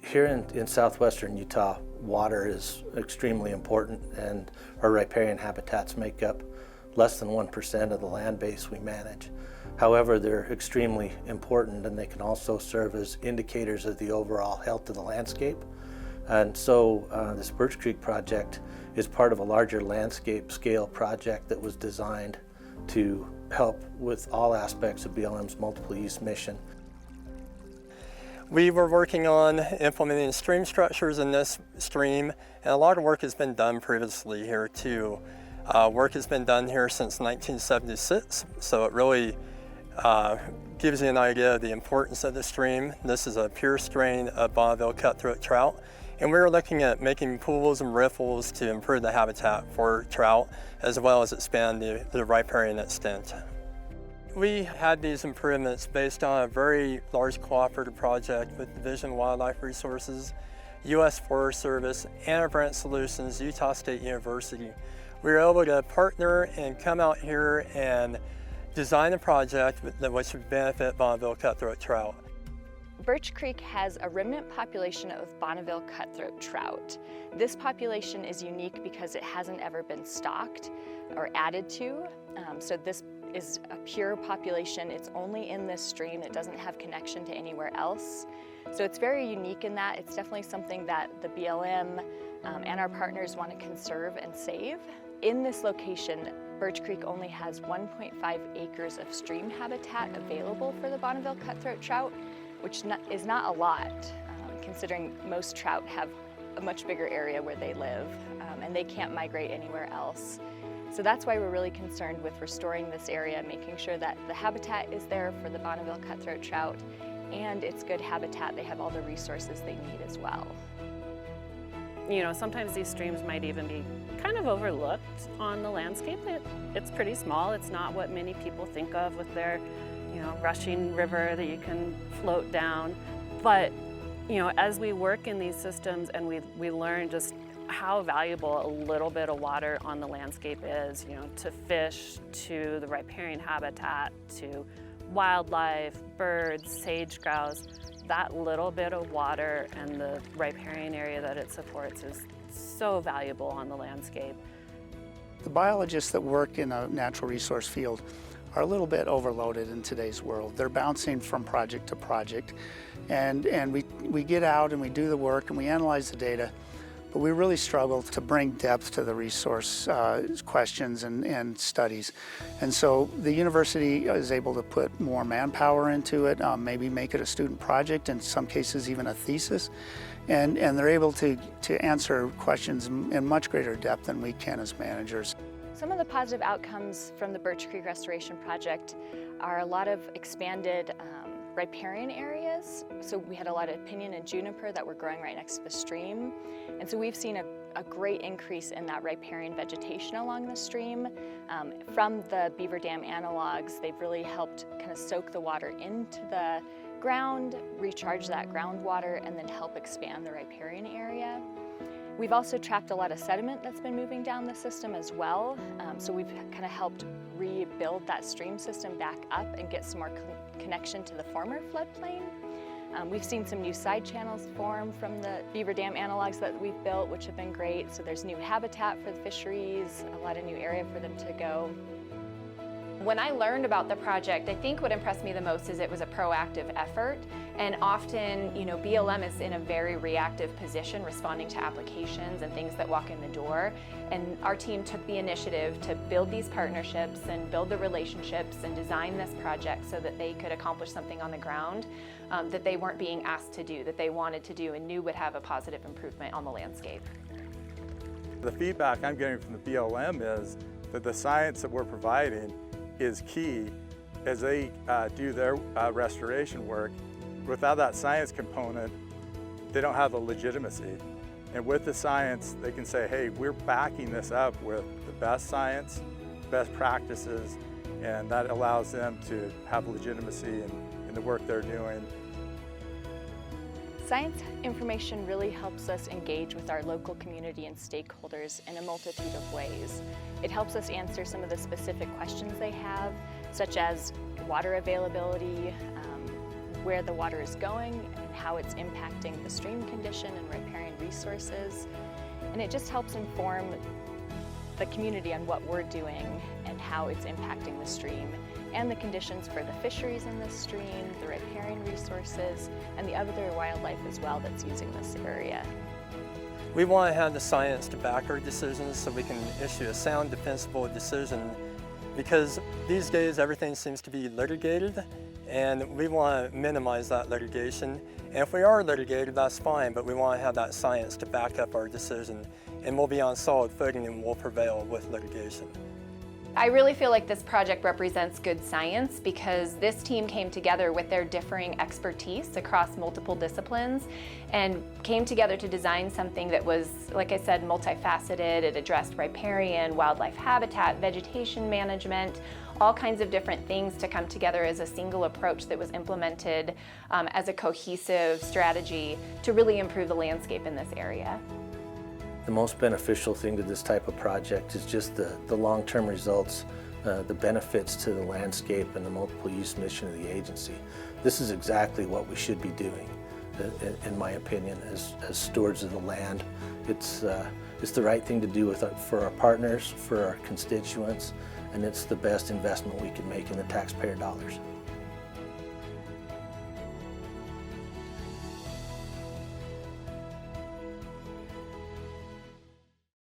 Here in southwestern Utah, water is extremely important, and our riparian habitats make up less than 1% of the land base we manage. However, they're extremely important, and they can also serve as indicators of the overall health of the landscape. And so this Birch Creek project is part of a larger landscape scale project that was designed to help with all aspects of BLM's multiple use mission. We were working on implementing stream structures in this stream, and a lot of work has been done previously here too. Work has been done here since 1976, so it really gives you an idea of the importance of the stream. This is a pure strain of Bonneville cutthroat trout, and we were looking at making pools and riffles to improve the habitat for trout, as well as expand the riparian extent. We had these improvements based on a very large cooperative project with Division of Wildlife Resources, U.S. Forest Service, Anabrant Solutions, Utah State University. We were able to partner and come out here and design a project which would benefit Bonneville cutthroat trout. Birch Creek has a remnant population of Bonneville cutthroat trout. This population is unique because it hasn't ever been stocked or added to, so this is a pure population. It's only in this stream. It doesn't have connection to anywhere else. So it's very unique in that. It's definitely something that the BLM and our partners want to conserve and save. In this location, Birch Creek only has 1.5 acres of stream habitat available for the Bonneville cutthroat trout, which is not a lot, considering most trout have a much bigger area where they live, and they can't migrate anywhere else. So that's why we're really concerned with restoring this area, making sure that the habitat is there for the Bonneville cutthroat trout, and it's good habitat. They have all the resources they need as well. You know, sometimes these streams might even be kind of overlooked on the landscape. It's pretty small. It's not what many people think of with their, rushing river that you can float down. But, as we work in these systems and we learn just how valuable a little bit of water on the landscape is, to fish, to the riparian habitat, to wildlife, birds, sage grouse. That little bit of water and the riparian area that it supports is so valuable on the landscape. The biologists that work in a natural resource field are a little bit overloaded in today's world. They're bouncing from project to project, and we get out and we do the work and we analyze the data, but we really struggle to bring depth to the resource questions and studies. And so the university is able to put more manpower into it, maybe make it a student project, in some cases even a thesis, and they're able to answer questions in much greater depth than we can as managers. Some of the positive outcomes from the Birch Creek Restoration Project are a lot of expanded riparian areas. So we had a lot of pinyon and juniper that were growing right next to the stream. And so we've seen a great increase in that riparian vegetation along the stream. From the Beaver Dam analogs, they've really helped kind of soak the water into the ground, recharge that groundwater, and then help expand the riparian area. We've also trapped a lot of sediment that's been moving down the system as well. So we've kind of helped rebuild that stream system back up and get some more connection to the former floodplain. We've seen some new side channels form from the Beaver Dam analogs that we've built, which have been great. So there's new habitat for the fisheries, a lot of new area for them to go. When I learned about the project, I think what impressed me the most is it was a proactive effort. And often, BLM is in a very reactive position responding to applications and things that walk in the door. And our team took the initiative to build these partnerships and build the relationships and design this project so that they could accomplish something on the ground that they weren't being asked to do, that they wanted to do and knew would have a positive improvement on the landscape. The feedback I'm getting from the BLM is that the science that we're providing is key as they do their restoration work. Without that science component, they don't have the legitimacy. And with the science, they can say, hey, we're backing this up with the best science, best practices, and that allows them to have legitimacy in the work they're doing. Science information really helps us engage with our local community and stakeholders in a multitude of ways. It helps us answer some of the specific questions they have, such as water availability, where the water is going, and how it's impacting the stream condition and riparian resources. And it just helps inform the community on what we're doing and how it's impacting the stream, and the conditions for the fisheries in this stream, the riparian resources, and the other wildlife as well that's using this area. We want to have the science to back our decisions so we can issue a sound, defensible decision, because these days everything seems to be litigated, and we want to minimize that litigation. And if we are litigated, that's fine, but we want to have that science to back up our decision, and we'll be on solid footing and we'll prevail with litigation. I really feel like this project represents good science because this team came together with their differing expertise across multiple disciplines and came together to design something that was, like I said, multifaceted. It addressed riparian, wildlife habitat, vegetation management, all kinds of different things to come together as a single approach that was implemented as a cohesive strategy to really improve the landscape in this area. The most beneficial thing to this type of project is just the long-term results, the benefits to the landscape and the multiple use mission of the agency. This is exactly what we should be doing, in my opinion, as stewards of the land. It's the right thing to do for our partners, for our constituents, and it's the best investment we can make in the taxpayer dollars.